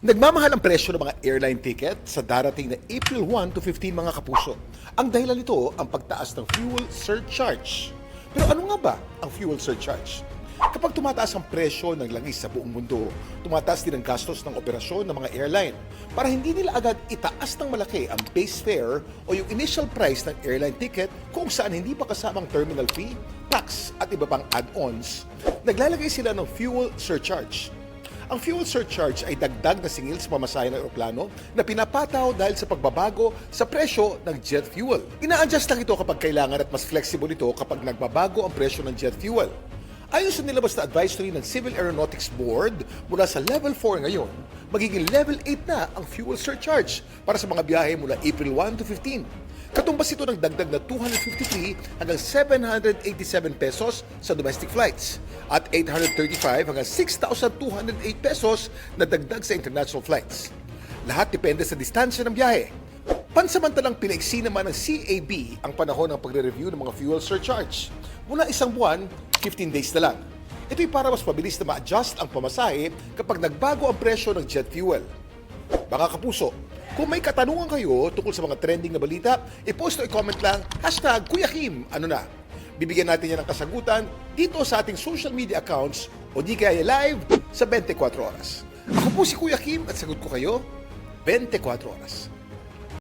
Nagmamahal ang presyo ng mga airline ticket sa darating na April 1 to 15 mga kapuso. Ang dahilan nito ang pagtaas ng fuel surcharge. Pero ano nga ba ang fuel surcharge? Kapag tumataas ang presyo ng langis sa buong mundo, tumataas din ang gastos ng operasyon ng mga airline para hindi nila agad itaas ng malaki ang base fare o yung initial price ng airline ticket kung saan hindi pa kasamang terminal fee, tax at iba pang add-ons. Naglalagay sila ng fuel surcharge. Ang fuel surcharge ay dagdag na singil sa pamasahe ng eroplano na pinapataw dahil sa pagbabago sa presyo ng jet fuel. Ina-adjust lang ito kapag kailangan at mas flexible ito kapag nagbabago ang presyo ng jet fuel. Ayon sa nilabas na advisory ng Civil Aeronautics Board, mula sa Level 4 ngayon, magiging Level 8 na ang fuel surcharge para sa mga biyahe mula April 1 to 15. Katumbas ito ng dagdag na 253 hanggang 787 pesos sa domestic flights at 835 hanggang 6,208 pesos na dagdag sa international flights. Lahat depende sa distansya ng biyahe. Pansamantalang pinaiksi naman ng CAB ang panahon ng pagre-review ng mga fuel surcharge. Mula isang buwan, 15 days na lang. Ito'y para mas mabilis na ma-adjust ang pamasahe kapag nagbago ang presyo ng jet fuel. Mga kapuso, kung may katanungan kayo tungkol sa mga trending na balita, i-post o i-comment lang, #Kuya Kim, ano na. Bibigyan natin yan ng kasagutan dito sa ating social media accounts o di kaya live sa 24 oras. Ako po si Kuya Kim at sagot ko kayo 24 oras.